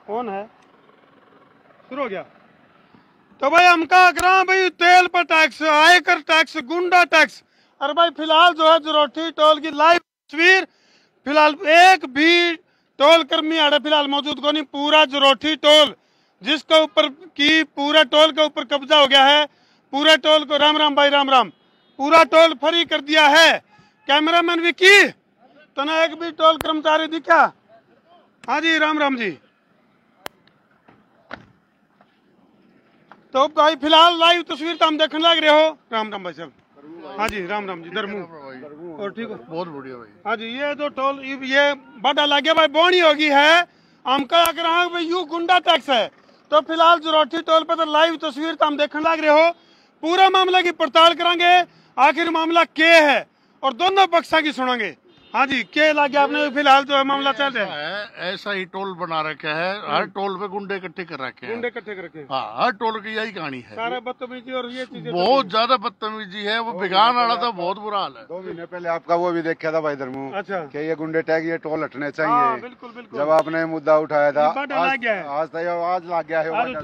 कौन है? शुरू हो गया। तो भाई हम क्या करा भाई, तेल पर टैक्स, आयकर टैक्स, गुंडा टैक्स। और भाई फिलहाल जो है जरोठी टोल की लाइव तस्वीर, फिलहाल एक भी टोल कर्मी आड़े फिलहाल मौजूद को नहीं। पूरा जरोठी टोल जिसके ऊपर की पूरा टोल के ऊपर कब्जा हो गया है, पूरे टोल को राम राम भाई राम राम, पूरा टोल फ्री कर दिया है। कैमरामैन विकी तो ना एक भी टोल कर्मचारी दिखा? हाँ जी राम राम जी। तो भाई फिलहाल लाइव तस्वीर तो हम देखने लग रहे हो। राम राम भाई साहब। हाँ जी राम राम जी। दरमू और ठीक हो? बहुत बढ़िया भाई। हाँ जी ये जो टोल ये बड़ा लग गया भाई, बोनी होगी है। हम क्या कर रहे हैं भाई, यू गुंडा टैक्स है। तो फिलहाल जरोठी टोल पे तो लाइव तस्वीर तो हम देखने लग रहे हो। पूरा मामला की पड़ताल करेंगे, आखिर मामला क्या है और दोनों पक्षों की सुनेंगे। हाँ जी क्या लगे आपने? फिलहाल जो है मामला चल रहा है, ऐसा ही टोल बना रखा है, हर टोल पे गुंडे इकट्ठे कर रखे हैं। गुंडे इकट्ठे कर रखे हैं। हाँ हर टोल की यही कहानी है। सारा बदतमीजी और ये चीजें बहुत ज्यादा बदतमीजी है। वो बिगान वाला तो बहुत बुरा हाल है। 2 महीने पहले आपका वो भी देखा था भाई धर्मू। अच्छा कि ये गुंडे टैग, ये टोल हटने हाँ, चाहिए। बिल्कुल बिल्कुल। जब आपने मुद्दा उठाया था आज लग गया है। आज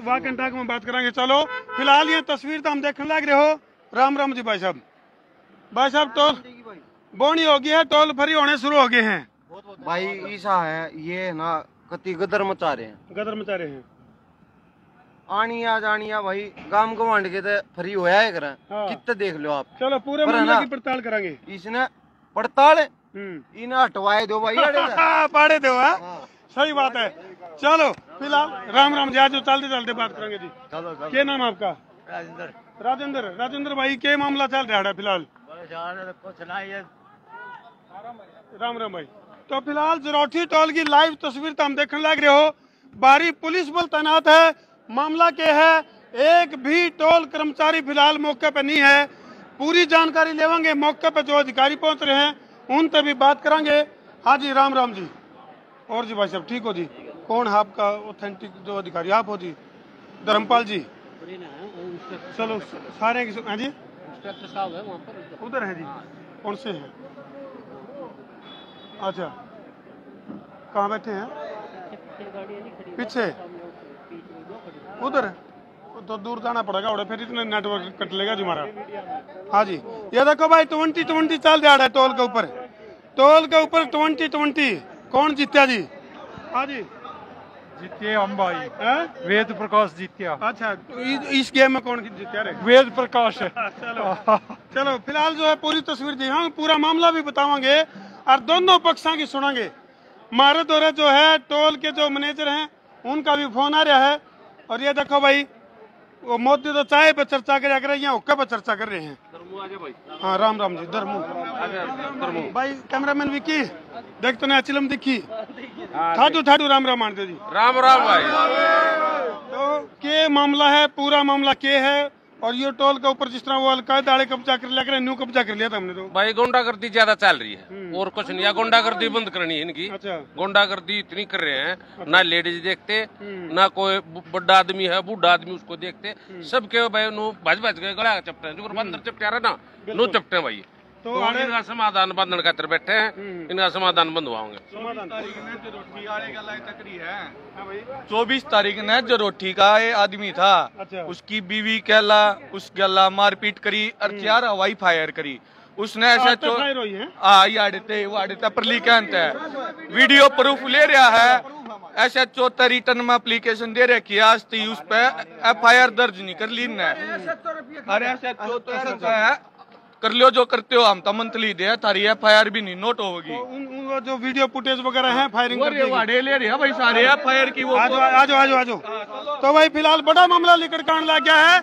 वाकई टाक में बात करेंगे। चलो फिलहाल ये तस्वीर तो हम देखने लग रहे हो। राम राम जी भाई साहब। भाई साहब टोल बोनी हो गई है, टोल फ्री होने शुरू हो गए हैं भाई। ईसा है ये ना कति गदर मचा रहे हैं, गदर मचा रहे हैं। आनिया जानिया भाई गांव गवांड के तो फ्री होया है करें। हाँ। कितने देख लो आप। चलो पूरे मामले की पड़ताल करेंगे। इसने पड़ताल इन्हें हटवाए दो भाई। पाड़े दो। हाँ सही बात है। चलो फिलहाल राम राम जी। आज चलते चलते बात करेंगे जी। क्या नाम आपका? राजेंद्र। राजेंद्र। राजेंद्र भाई क्या मामला चल रहा है फिलहाल? राम राम भाई। तो फिलहाल जरोठी टोल की लाइव तस्वीर तो हम देखने लग रहे हो। बारी पुलिस बल तैनात है। मामला क्या है, एक भी टोल कर्मचारी फिलहाल मौके पे नहीं है। पूरी जानकारी लेवांगे, मौके पे जो अधिकारी पहुंच रहे हैं उनसे भी बात करेंगे। हाँ जी राम राम जी। और जी भाई साहब ठीक हो जी? कौन है आपका ऑथेंटिक जो अधिकारी? आप हो जी? धर्मपाल जी। चलो सारे की। हाँ जी उधर है जी। कौन से हैं? अच्छा कहाँ बैठे हैं? पीछे उधर तो दूर जाना पड़ेगा और फिर इतना नेटवर्क कट लेगा जी हमारा। हाँ जी ये देखो भाई 2020 चल रहा है टोल के ऊपर। टोल के ऊपर 2020 कौन जीत्या जी? हाँ जी जीतिए हम भाई। वेद प्रकाश जीतिया। अच्छा तो इस गेम में कौन जीत्या रे? वेद प्रकाश है। चलो चलो फिलहाल जो है पूरी तस्वीर दी, हाँ पूरा मामला भी बतावांगे और दोनों पक्षों की सुनांगे। हमारे दौरे जो है टोल के जो मैनेजर हैं उनका भी फोन आ रहा है। और ये देखो भाई वो मोदी तो चाय पर चर्चा कर रहे हैं, यहाँ हुक्का पर चर्चा कर रहे हैं। हाँ राम राम जी। धर्मू भाई। कैमरामैन विकी देख तो ना चिलम दिखी। ठाडू ठाडू राम राम आंटे जी। राम राम भाई। तो के मामला है, पूरा मामला क्या है? और ये टोल के ऊपर जिस तरह वो अलकायदा आड़े कब्जा कर लिया, न्यू कब्जा कर लिया था हमने। तो भाई गुंडागर्दी ज्यादा चल रही है और कुछ नहीं। गुंडागर्दी बंद करनी है इनकी। अच्छा गुंडागर्दी इतनी कर रहे हैं, ना लेडीज देखते ना कोई बड़ा आदमी है, बूढ़ा आदमी उसको देखते। सबके भाई नु भज भज के गला चपटे जो बंदर चपटे रहे ना नो चपटे भाई। तो इनका समाधान बंधन खातर बैठे हैं, इनका समाधान बंधवाओगे। 24 तारीख ने जरोठी का ये आदमी था। अच्छा। उसकी बीवी कहला उस गला मारपीट करी और 4 हवाई फायर करी। उसने ऐसा परली कहते हैं वीडियो प्रूफ ले रहा है। ऐसा 4 रिटर्न में एप्लीकेशन दे रखी है, आज तक उस पर FIR दर्ज नहीं कर ली ने। अरे ऐसा कर लो जो करते हो, हम तो मंथली दे तारी FIR भी नहीं नोट होगी। तो जो वीडियो फुटेज वगैरह है फायरिंग ले रहे हैं भाई सारे FIR की। वो आजो तो भाई फिलहाल बड़ा मामला लेकर के आने लग गया है।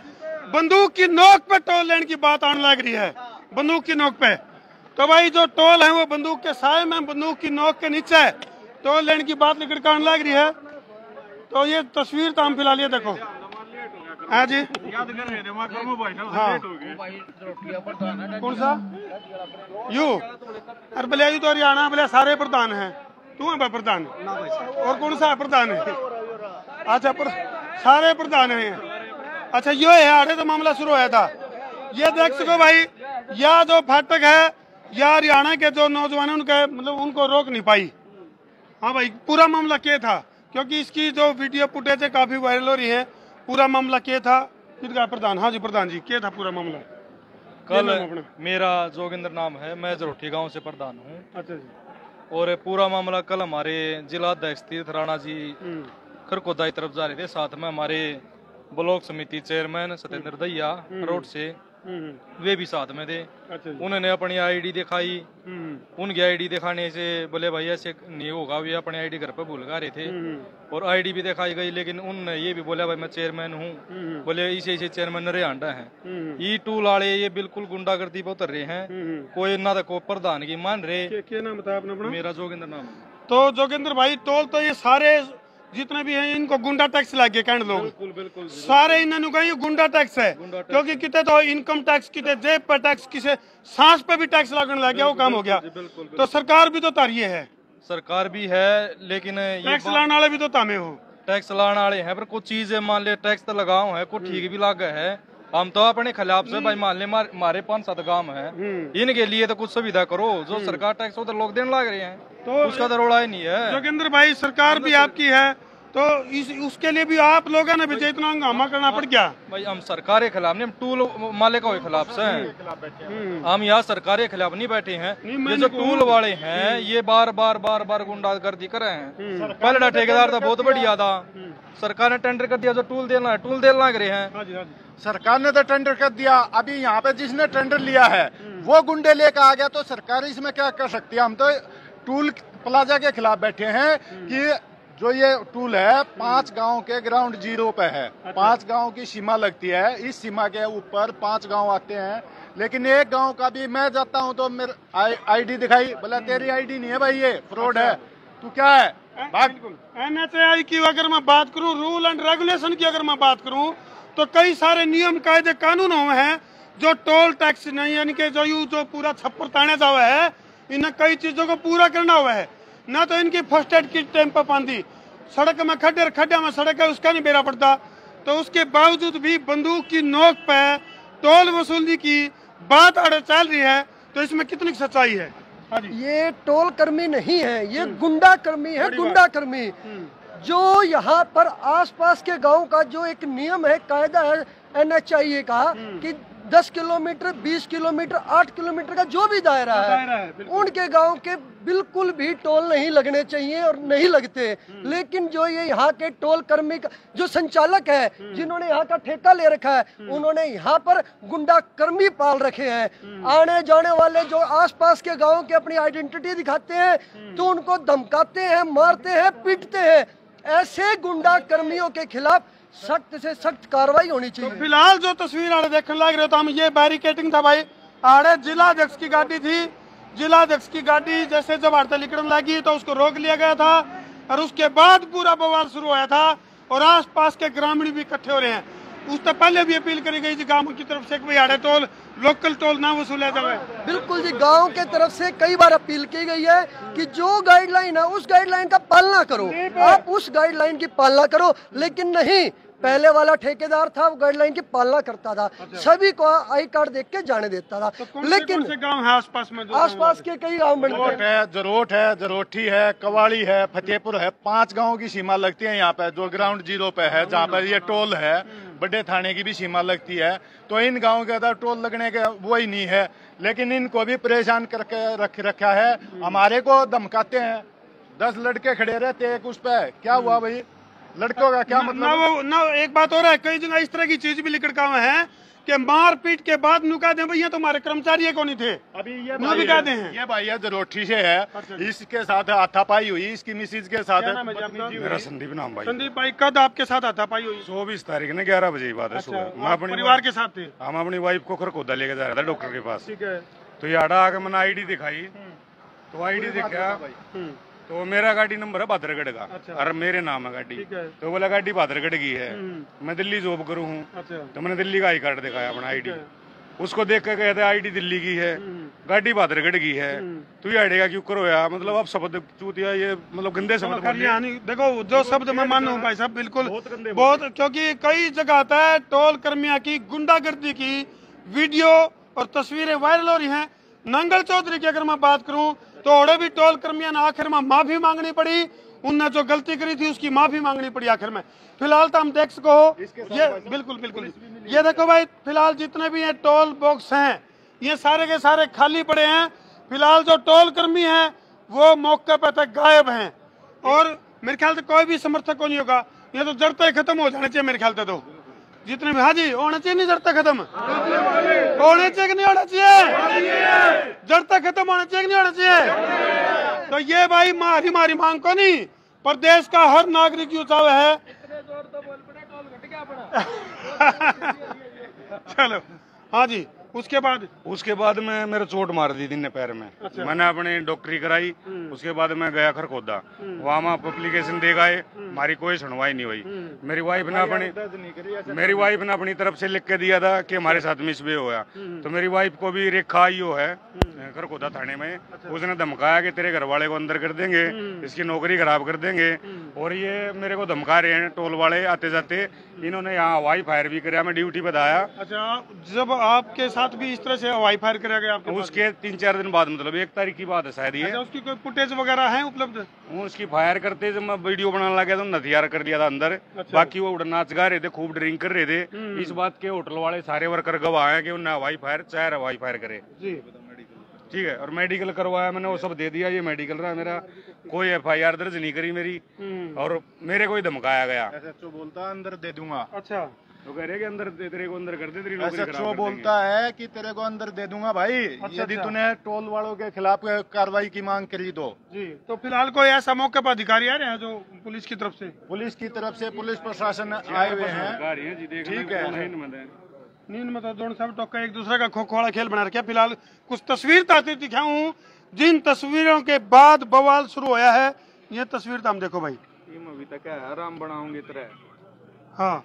बंदूक की नोक पे टोल लेने की बात आने लग रही है, बंदूक की नोक पे। तो भाई जो टोल है वो बंदूक के साए में, बंदूक की नोक के नीचे टोल लेने की बात लेकर के आने लग रही है। तो ये तस्वीर तो हम फिलहाल ये देखो। हाँ जी याद कर रहे थे। हाँ कौन सा यू? अरे भले यू तो हरियाणा भले सारे प्रधान हैं। तू है प्रधान और कौन सा प्रधान है? अच्छा सारे प्रधान हैं। अच्छा यो है आड़े तो मामला शुरू होया था। ये देख सको भाई, या जो फाटक है या हरियाणा के जो नौजवान उनके मतलब उनको रोक नहीं पाई। हाँ भाई पूरा मामला क्या था क्योंकि इसकी जो वीडियो फुटेज है काफी वायरल हो रही है। पूरा मामला क्या था किसका प्रधान? हाँ जी प्रधान जी, क्या था पूरा मामला? कल मेरा जोगिंदर नाम है, मैं जरोठी गांव से प्रधान हूँ। अच्छा जी। और पूरा मामला कल हमारे जिला अध्यक्ष तीर्थ राणा जी खरकोदा की तरफ जा रहे थे, साथ में हमारे ब्लॉक समिति चेयरमैन सत्येंद्र दैया रोड से, वे भी साथ में थे। अच्छा जी। उन्होंने अपनी आईडी दिखाई, उनकी आईडी दिखाने से बोले भाई ऐसे नहीं होगा, वे अपनी आईडी घर पे भूल गा रहे थे और आईडी भी दिखाई गई, लेकिन उनने ये भी बोला भाई मैं चेयरमैन हूँ, बोले इसे चेयरमैन रेहांडा है। ये टूल वाले ये बिल्कुल गुंडागर्दी पे उतर रहे हैं, कोई ना तो को प्रधान की मान रहे। क्या नाम बताया आपने अपना? मेरा जोगिंदर नाम। तो जोगिंदर भाई, टोल तो ये सारे जितने भी हैं इनको गुंडा टैक्स लग गए कहने लोग। बिल्कुल बिल्कुल सारे इन्होंने कहा ये गुंडा टैक्स है, क्योंकि कितने तो इनकम टैक्स, कितने जेब पर टैक्स, किसे सांस पे भी टैक्स लगने लग गया, वो काम हो गया। तो सरकार भी तो तारिये है, सरकार भी है, लेकिन टैक्स लाने वाले भी तो तामे हो। टैक्स लाने वाले हैं, पर कुछ चीजें मान ले टैक्स तो लगाओ है, कुछ ठीक भी लगा है। हम तो अपने खिलाफ से भाई मान ले हमारे 5-7 गांव है, इनके लिए तो कुछ सुविधा करो। जो सरकार टैक्स उधर लोग देने लग रहे हैं, तो उसका तो रोड़ा ही नहीं है। जोगिंदर भाई, सरकार भी आपकी है, तो उसके लिए भी आप लोगों ने भी इतना हंगामा करना पड़ गया। भाई हम सरकार के खिलाफ नहीं, हम टूल मालिक के खिलाफ से हैं। हम यहाँ सरकार के खिलाफ नहीं बैठे हैं। ये जो टूल वाले हैं ये बार बार गुंडागर्दी कर रहे हैं। पहले ठेकेदार था बहुत बढ़िया था, सरकार ने टेंडर कर दिया, जो टूल देना है टूल देना लग रहे हैं। सरकार ने तो टेंडर कर दिया, अभी यहाँ पे जिसने टेंडर लिया है वो गुंडे लेकर आ गया, तो सरकार इसमें क्या कर सकती है? हम तो टूल प्लाजा के खिलाफ बैठे हैं कि जो ये टूल है 5 गांव के ग्राउंड जीरो पे है। 5 गांव की सीमा लगती है, इस सीमा के ऊपर 5 गांव आते हैं, लेकिन एक गांव का भी मैं जाता हूं तो मेरे आईडी दिखाई, बोला तेरी आईडी नहीं है भाई, ये फ्रॉड है, तू क्या है? NHAI की अगर मैं बात करूं, रूल एंड रेगुलेशन की अगर मैं बात करूं, तो कई सारे नियम कायदे कानून हुए हैं जो टोल टैक्स नहीं, यानी कि जो पूरा छप्पर ताने जा हुआ है, इन्हें कई चीजों को पूरा करना हुआ है। ना तो इनकी फर्स्ट एड किट टाइम पर पाती, सड़क में खड्डे में सड़क है उसका नहीं बेरा पड़ता, तो उसके बावजूद भी बंदूक की नोक पे टोल वसूली की बात अड़ चल रही है। तो इसमें कितनी सच्चाई है? ये टोल कर्मी नहीं है, ये गुंडा कर्मी है, गुंडा कर्मी जो यहाँ पर आसपास के गांव का जो एक नियम है, कायदा है NHAI का कि 10 किलोमीटर, 20 किलोमीटर, 8 किलोमीटर का जो भी दायरा है, उनके गांव के बिल्कुल भी टोल नहीं लगने चाहिए और नहीं लगते। लेकिन जो ये यहाँ के टोल कर्मी का जो संचालक है, जिन्होंने यहाँ का ठेका ले रखा है, उन्होंने यहाँ पर गुंडा कर्मी पाल रखे हैं। आने जाने वाले जो आसपास के गाँव के अपनी आइडेंटिटी दिखाते हैं तो उनको धमकाते हैं, मारते हैं, पीटते हैं। ऐसे गुंडा कर्मियों के खिलाफ सख्त से सख्त कार्रवाई होनी चाहिए। तो फिलहाल जो तस्वीर आड़े देखने लग रहे तो हम ये बैरिकेटिंग था भाई, आड़े जिला अध्यक्ष की गाड़ी थी, जिला अध्यक्ष की गाड़ी जैसे जब हड़ताल निकलने लगी तो उसको रोक लिया गया था और उसके बाद पूरा बवाल शुरू हुआ था और आसपास के ग्रामीण भी इकट्ठे हो रहे हैं। उससे पहले भी अपील करी गई थी गांव की तरफ से कि भाई आड़े टोल, लोकल टोल ना वसूला जाए। बिल्कुल जी, गांव के तरफ से कई बार अपील की गई है कि जो गाइडलाइन है उस गाइडलाइन का पालना करो, आप उस गाइडलाइन की पालना करो। लेकिन नहीं, पहले वाला ठेकेदार था वो गाइडलाइन की पालना करता था, सभी को आई कार्ड देख के जाने देता था। तो लेकिन कौन से गांव है आसपास में? आसपास के कई गांव बनते हैं, जरोट है, जरोठी है, कवाड़ी है, फतेहपुर है, 5 गांव की सीमा लगती है यहाँ पे, जो ग्राउंड जीरो पे है, जहाँ पर ये टोल है। बड़े थाने की भी सीमा लगती है, तो इन गाँव के अंदर टोल लगने का वो ही नहीं है, लेकिन इनको भी परेशान करके रखा है। हमारे को धमकाते हैं, 10 लड़के खड़े रहते हैं उस पे, क्या हुआ भाई? लड़कों का क्या मतलब? ना एक बात हो रहा है, कई जगह इस तरह की चीज भी लिखा हुआ है कि मार पीट के बाद नुका दे भैया तुम्हारे कर्मचारी कौन थे। अभी ये भाई है जरोठी से है, इसके साथ हाथापाई हुई, इसकी मिसिज के साथ है। मेरा संदीप नाम भाई। संदीप भाई, कद आपके साथ हाथापाई हुई? 24 तारीख ने 11 बजे की बात है सुबह। मैं अपने परिवार के साथ थे। हम अपनी वाइफ को खरकोदा लेके जा रहा था डॉक्टर के पास। ठीक है। तो ये आड़ा आके मैंने आईडी दिखाई, तो आईडी देखा तो मेरा गाड़ी नंबर है भादरगढ़ का। अच्छा। और मेरे नाम है गाड़ी। ठीक है। तो बोला गाड़ी भादरगढ़ की है, मैं दिल्ली जॉब करूँ हूँ। अच्छा। तो मैंने दिल्ली का आई कार्ड दिखाया अपना आईडी, उसको देख के कहते आईडी दिल्ली की है, गाड़ी भादरगढ़ की है, तू ये आईडी का क्यों करो यार? मतलब आप शब्द चूतिया, ये मतलब गंदे शब्द बोलिए। देखो जो शब्द मैं मानूं भाई साहब, बिल्कुल बहुत, क्योंकि कई जगह आता है टोल कर्मियों की गुंडागर्दी की वीडियो और तस्वीरें वायरल हो रही हैं। नंगल चौधरी की अगर मैं बात करूं तो और भी टोल कर्मियों ने आखिर में माफी मांगनी पड़ी, उनने जो गलती करी थी उसकी माफी मांगनी पड़ी आखिर में। फिलहाल तो हम देख सको ये बिल्कुल बिल्कुल ये देखो भाई, फिलहाल जितने भी ये टोल बॉक्स हैं ये सारे के सारे खाली पड़े हैं। फिलहाल जो टोल कर्मी हैं वो मौके पर तक गायब हैं और मेरे ख्याल से कोई भी समर्थक को नहीं होगा। ये तो जड़ते ही खत्म हो जाने चाहिए मेरे ख्याल से, तो जितने भी, हाँ जी, होना चाहिए नहीं जड़ते खत्म होने चाहिए कि नहीं होना चाहिए, जड़ते खत्म होना चाहिए कि नहीं होना चाहिए। तो ये भाई हमारी मांग को नहीं, प्रदेश का हर नागरिक ये चाव है। चलो हाँ जी, उसके बाद मैं मेरे चोट मार दी थी पैर में। अच्छा। मैंने अपनी डॉक्टरी कराई, उसके बाद मैं गया खरखोदा, वहाँ एप्लीकेशन दे गए, हमारी कोई सुनवाई नहीं हुई। मेरी वाइफ ने अपनी तरफ से लिख के दिया था कि हमारे साथ मिसबे हुआ, तो मेरी वाइफ को भी रेखा आई है खरखोदा थाने में। उसने धमकाया कि तेरे घर वाले को अंदर कर देंगे, इसकी नौकरी खराब कर देंगे, और ये मेरे को धमका रहे हैं टोल वाले आते जाते। इन्होंने यहाँ हवाई फायर भी कराया, मैं ड्यूटी पे आया। अच्छा, जब आपके साथ भी इस तरह से हवाई फायर कराया गया आपके उसके 3-4 दिन बाद, मतलब 1 तारीख की बात है शायद ये। अच्छा, उसकी कोई फुटेज वगैरह है उपलब्ध? उसकी फायर करते जब मैं वीडियो बनाने लगा तो हथियार कर दिया था अंदर। अच्छा। बाकी वो नाच गा रहे थे, खूब ड्रिंक कर रहे थे। इस बात के होटल वाले सारे वर्कर गवाह हैं कि उन्हें हवाई फायर 4 हवाई फायर करे जी। ठीक है, और मेडिकल करवाया मैंने, वो सब दे दिया। ये मेडिकल रहा मेरा, कोई FIR दर्ज नहीं करी मेरी, और मेरे को ही धमकाया गया। SHO बोलता अंदर दे दूंगा। अच्छा, तो कह रहे कि अंदर तेरे को अंदर कर दे, तेरी नौकरी खराब कर देंगे। बोलता है कि तेरे को अंदर दे दूंगा भाई। अच्छा, यदि तूने टोल वालों के खिलाफ कार्रवाई की मांग करी तो जी। तो फिलहाल कोई ऐसा मौके पर अधिकारी आ रहे हैं जो पुलिस की तरफ से? पुलिस प्रशासन आए हुए हैं। ठीक है, नींद में तो दोनों सब टोका एक दूसरे का खो खो वाला खेल बना रखा है। फिलहाल कुछ तस्वीर ताती दिखाऊं, जिन तस्वीरों के बाद बवाल शुरू होया है। ये तस्वीर तो हम देखो भाई, अभी तक है आराम बनाऊंगी तरह। हाँ,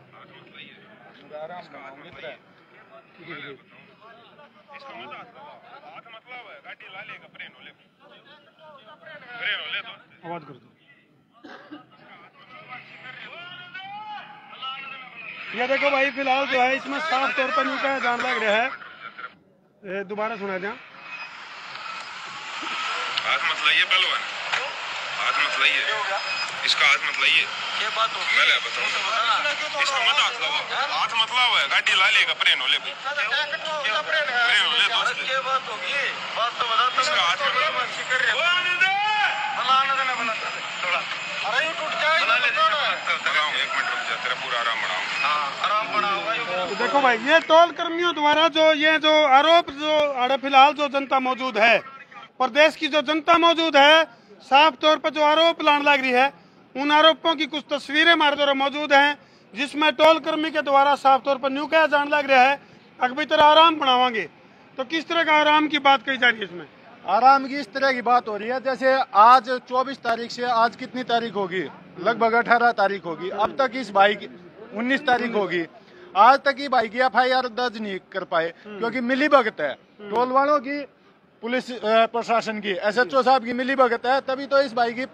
आवाज कर दो। ये देखो भाई, फिलहाल जो है इसमें साफ तौर पर न्यू का जान लग रहा है। दोबारा सुना दें। हाथ मत लाइए पहलवान, हाथ मत लाइए, इसका हाथ मत लाइए। ये बात हो मैं बताऊं, इसका मत हाथ लाओ, हाथ मत लाओ, गाड़ी ला लेगा प्रेन हो ले, प्रेन हो ले दोस्त। ये बात होगी, बात तो बता। इसका हाथ मत लाओ, कर रहे फलाना देना बोला थोड़ा, अरे ये टूट जाए बना ले। 1 मिनट रुक जा, तेरा पूरा आराम बनाऊं। हां, आराम बनाऊंगा। तो देखो भाई, ये टोल कर्मियों द्वारा जो आरोप जो फिलहाल जो जनता मौजूद है, प्रदेश की जो जनता मौजूद है, साफ तौर पर जो आरोप लाने लग रही है, उन आरोपों की कुछ तस्वीरें हमारे द्वारा मौजूद हैं, जिसमें टोल कर्मी के द्वारा साफ तौर पर न्यू क्या जान लग रहा है अभी तरह आराम बनावांगे। तो किस तरह का आराम की बात कही जा रही है इसमें? आराम की इस तरह की बात हो रही है जैसे आज 24 तारीख से आज कितनी तारीख होगी, लगभग 18 तारीख होगी। अब तक इस भाई की 19 तारीख होगी, आज तक ही भाई की FIR दर्ज नहीं कर पाए, क्योंकि मिली भगत है टोल वालों की, पुलिस प्रशासन की, SHO साहब की मिली भगत है, तभी तो इस भाई की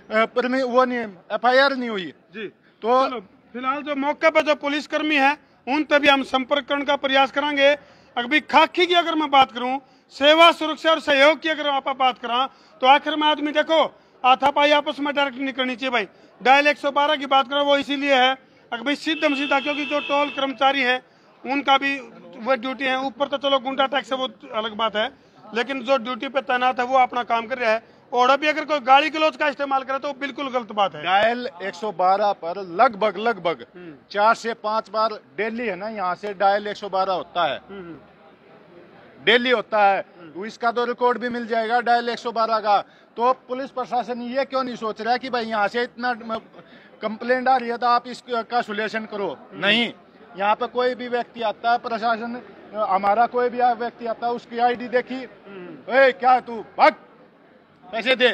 वो नहीं FIR नहीं हुई जी। तो फिलहाल जो मौके पर जो पुलिसकर्मी है उन तभी हम संपर्क करने का प्रयास करेंगे। अभी खाकी की अगर मैं बात करूं, सेवा सुरक्षा और सहयोग की अगर आप बात करा, तो आखिर में आदमी देखो हाथापाई आपस में डायरेक्ट नहीं करनी चाहिए भाई। डायल 112 की बात करो, वो इसीलिए है अगर सीधा सीधा, क्योंकि जो टोल कर्मचारी है उनका भी वो ड्यूटी है। ऊपर तो चलो गुंडा टैक्स है, वो अलग बात है, लेकिन जो ड्यूटी पे तैनात है वो अपना काम कर रहा है। और अभी अगर कोई गाली गलौज का इस्तेमाल करे तो बिल्कुल गलत बात है। डायल 112 पर लगभग 4 से 5 बार डेली है ना, यहाँ से डायल 112 होता है, डेली होता है। तो इसका तो रिकॉर्ड भी मिल जाएगा डायल 112 का। तो पुलिस प्रशासन ये क्यों नहीं सोच रहा है कि भाई यहाँ से इतना कंप्लेंट आ रही है तो आप इसका सोल्यूशन करो? नहीं, यहाँ पे कोई भी व्यक्ति आता है, प्रशासन हमारा कोई भी व्यक्ति आता है, उसकी ID देखी, क्या तू भाग, पैसे दे,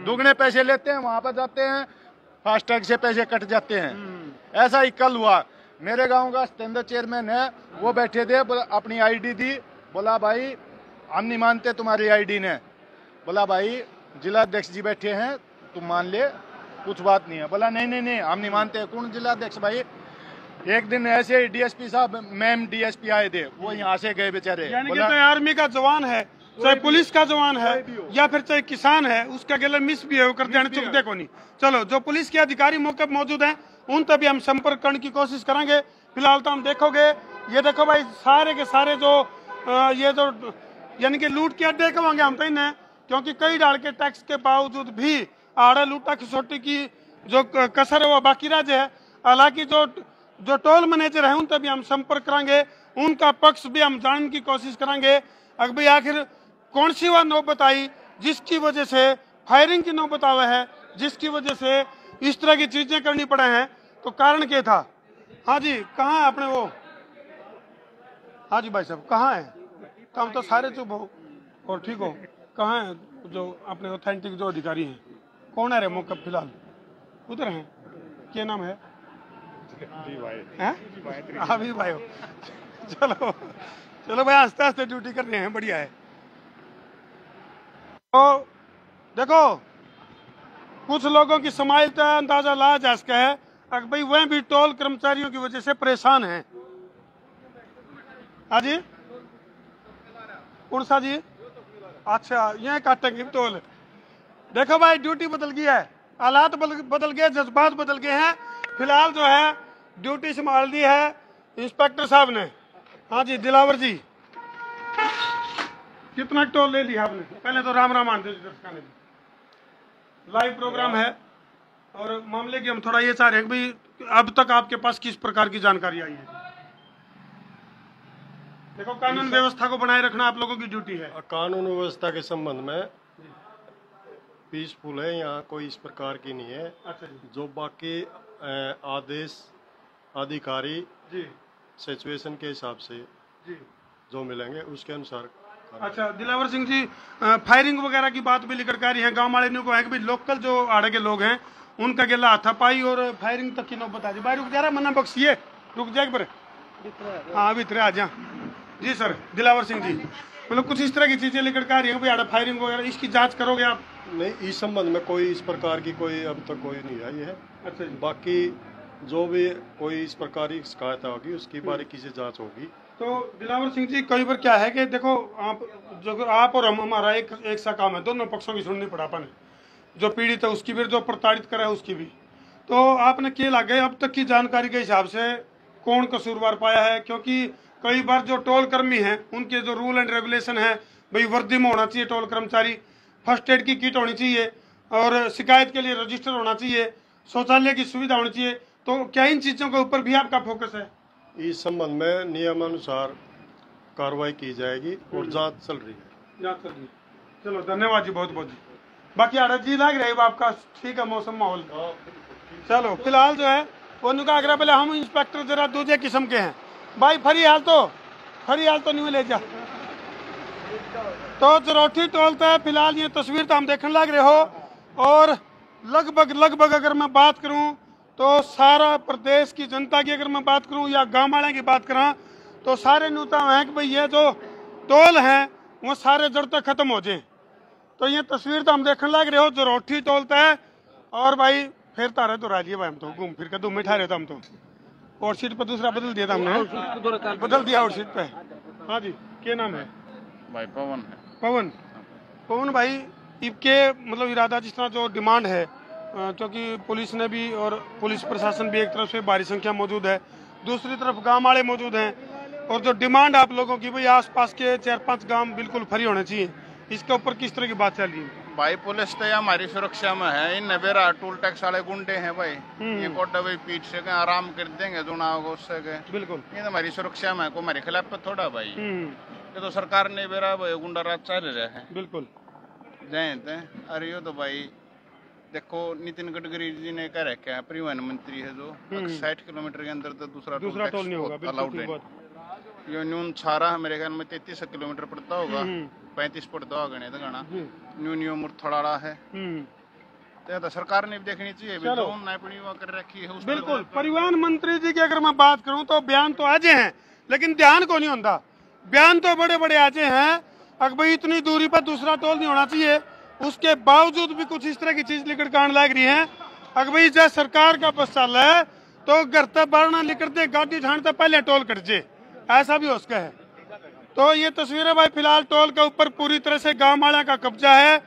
दुगने पैसे लेते हैं, वहां पर जाते हैं, फास्टैग से पैसे कट जाते हैं। ऐसा ही कल हुआ, मेरे गांव का स्टैंडर्ड चेयरमैन है, वो बैठे थे, अपनी ID दी, बोला भाई हम नहीं मानते तुम्हारी ID ने। बोला भाई जिलाध्यक्ष जी बैठे हैं, तुम मान ले, कुछ बात नहीं है। बोला नहीं हम नहीं मानते। कौन जिलाध्यक्ष भाई? एक दिन ऐसे DSP साहब, मैम DSP आए थे, वो यहाँ से गए बेचारे। यानी कि तो आर्मी का जवान है चाहे पुलिस का जवान है या फिर चाहे किसान है, उसका गला मिस भी है कर देने चुकते को नहीं। चलो, जो पुलिस के अधिकारी मौके पर मौजूद हैं उन तभी हम संपर्क करने की कोशिश करेंगे। फिलहाल तो हम देखोगे, ये देखो भाई सारे के सारे जो ये जो यानी कि लूट के अड्डे कहेंगे हम तो इन्हें, क्योंकि कई डाल के टैक्स के बावजूद भी आड़ा लूटा खसोटी की जो कसर है वो बाकी रह जाए। हालांकि जो टोल मैनेजर है उन तभी हम संपर्क करेंगे, उनका पक्ष भी हम जानने की कोशिश करेंगे। अगर भाई आखिर कौन सी वह नौबत आई जिसकी वजह से फायरिंग की नौबत आवे है, जिसकी वजह से इस तरह की चीजें करनी पड़े हैं, तो कारण क्या था? हाँ जी, कहाँ है अपने वो? हाँ जी भाई साहब, कहाँ है? तो हम तो सारे चुप हो और ठीक हो। कहाँ है जो अपने ऑथेंटिक जो अधिकारी हैं? कौन है रे मौके फिलहाल? उधर हैं। क्या नाम है? अभी भाई हो। चलो चलो भाई, आस्ते आस्ते ड्यूटी कर रहे हैं, बढ़िया है। तो देखो, कुछ लोगों की समाइलता अंदाजा ला जा सका है। अगर भाई वह भी टोल कर्मचारियों की वजह से परेशान हैं। हाँ जी, कौन सा जी? अच्छा, ये काटेंगे टोल। देखो भाई, ड्यूटी बदल गई है, हालात बदल गए, जज्बात बदल गए हैं। फिलहाल जो है ड्यूटी संभाल दी है इंस्पेक्टर साहब ने। हाँ जी, दिलावर जी, कितना टोल ले लिया आपने? पहले तो राम राम आंटे जी, लाइव प्रोग्राम है और मामले की हम थोड़ा ये चाह रहे हैं कि भाई अब तक आपके पास किस प्रकार की जानकारी आई है? देखो, कानून व्यवस्था को बनाए रखना आप लोगों की ड्यूटी है। कानून व्यवस्था के संबंध में पीसफुल है, यहाँ कोई इस प्रकार की नहीं है। अच्छा जी। जो बाकी आदेश अधिकारी जी सिचुएशन के हिसाब से जी जो मिलेंगे उसके अनुसार। अच्छा, दिलावर सिंह जी, फायरिंग वगैरह की बात भी लेकर आ रही है। गांव वाले को है कि भाई लोकल जो आड़े के लोग हैं उनका गेला हाथापाई और फायरिंग तक की नौबत आ जी। भाई रुक जा रहा, मना बख्शिए, रुक जाए पर। हाँ, अभी आ जा जी सर। दिलावर सिंह जी, मतलब कुछ इस तरह की चीजें लेकर आ रही है भाई, आड़ा फायरिंग वगैरह, इसकी जांच करोगे आप? नहीं, इस संबंध में कोई इस प्रकार की कोई अब तक कोई नहीं आई है। अच्छा जी। बाकी जो भी कोई इस प्रकार की शिकायत होगी उसकी बारीकी से जांच होगी। तो दिलावर सिंह जी, कई बार क्या है कि देखो, आप और हम, हमारा एक सा काम है, दोनों पक्षों की सुननी पड़ा अपन, जो पीड़ित है उसकी भी, जो प्रताड़ित करा है उसकी भी। तो आपने क्या लगे अब तक की जानकारी के हिसाब से कौन कसूरवार पाया है? क्योंकि कई बार जो टोल कर्मी हैं उनके जो रूल एंड रेगुलेशन है, भाई वर्दी में होना चाहिए टोल कर्मचारी, फर्स्ट एड की किट होनी चाहिए और शिकायत के लिए रजिस्टर होना चाहिए, शौचालय की सुविधा होनी चाहिए। तो क्या इन चीजों के ऊपर भी आपका फोकस है? इस संबंध में नियमानुसार कार्रवाई की जाएगी और जांच चल रही है। जांच चल रही है। चलो, धन्यवाद जी, बहुत बहुत जी। बाकी आड़त जी लग रही है आपका ठीक है मौसम माहौल? चलो, फिलहाल जो है उनका आग्रह, पहले हम इंस्पेक्टर जरा दूसरे किस्म के हैं भाई। फरी हाल तो नहीं ले जा। तो जरोठी टोलता है फिलहाल, ये तस्वीर तो हम देखने लग रहे हो। और लगभग अगर मैं बात करूं तो सारा प्रदेश की जनता की अगर मैं बात करूं या गांव वाले की बात करा तो सारे न्यूता हैं कि भाई ये जो टोल हैं वो सारे जड़ तक खत्म हो जाए। तो ये तस्वीर तो हम देखने लग रहे हो, जरोठी टोलता है और भाई फिर तारे तो राजिए भाई, हम तो घूम फिर के दो मिठा रहे थे हम तो। और सीट पर दूसरा बदल दिया था हमने, बदल दिया और सीट पे। हाँ जी, क्या नाम है भाई? पवन है। पवन भाई, इनके मतलब इरादा जिस तरह जो डिमांड है, क्योंकि पुलिस ने भी और पुलिस प्रशासन भी एक तरफ से भारी संख्या मौजूद है, दूसरी तरफ गांव वाले मौजूद हैं, और जो डिमांड आप लोगों की भाई आसपास के 4-5 गांव बिल्कुल फ्री होने चाहिए, इसके ऊपर किस तरह की बात चल रही है? भाई पुलिस तो हमारी सुरक्षा में है, इन नवेरा टूल टैक्स वाले गुंडे हैं भाई, ये कोटा भाई पीठ से कहीं आराम कर देंगे जो ना होगा उससे बिल्कुल। ये तो हमारी सुरक्षा में, को हमारे खिलाफ पे थोड़ा भाई, ये तो सरकार ने बेरा भाई गुंडा राज चल रहे हैं। बिल्कुल जयंत है। अरे यो तो भाई देखो, नितिन गडकरी जी ने कह रखा है, परिवहन मंत्री है जो 60 किलोमीटर के अंदर तो दूसरा टोल नहीं होगा, अलाउड है। यो न्यून छारा मेरे ख्याल में 33 किलोमीटर पड़ता होगा, 35 पड़ता होगा, नहीं तो गाना न्यून मुरथड़ा है। तो सरकार ने भी देखनी चाहिए, कर रखी है। बिल्कुल, परिवहन मंत्री जी की अगर मैं बात करूं तो बयान तो आजे हैं, लेकिन ध्यान को नहीं होता। बयान तो बड़े बड़े आजे हैं, अगर भाई इतनी दूरी पर दूसरा टोल नहीं होना चाहिए, उसके बावजूद भी कुछ इस तरह की चीज लिखट कांड लग रही है। अगर भाई जैसे सरकार का बस चल रहा है तो घर तक बारना लिखते गाड़ी ठाणते पहले टोल कट जे, ऐसा भी हो सका है। तो ये तस्वीरें भाई फिलहाल टोल के ऊपर पूरी तरह से गांव वाला का कब्जा है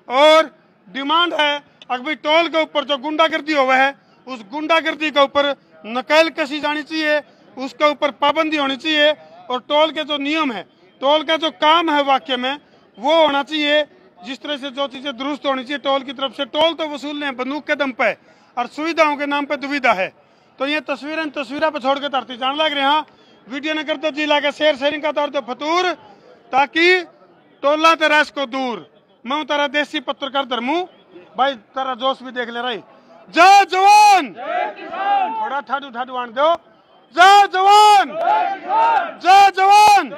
और डिमांड है अभी टोल के ऊपर जो गुंडागर्दी हुआ है उस गुंडागर्दी के ऊपर नकेल कसी जानी चाहिए, उसके ऊपर पाबंदी होनी चाहिए और टोल के जो नियम है, टोल का जो काम है वाक्य में वो होना चाहिए। जिस तरह से जो चीजें दुरुस्त होनी चाहिए टोल की तरफ से, टोल तो वसूलने हैं बंदूक के दम पे और सुविधाओं के नाम पे दुविधा है। तो ये तस्वीरें पे छोड़ के धरती जान लग रहे हैं। वीडियो ने कर दो जिला के शेयरिंग का तौर तो फतूर ताकि टोला तेरा को दूर। मैं तारा देसी पत्रकार धर्मू भाई, तारा जोश भी देख ले रही। जय जवान, थोड़ा ठाडू ठाडू आन दो। जय जवान, जय जवान,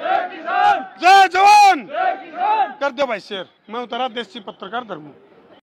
जय जवान कर दो भाई शेर। मैं तारा देसी पत्रकार धर्मू।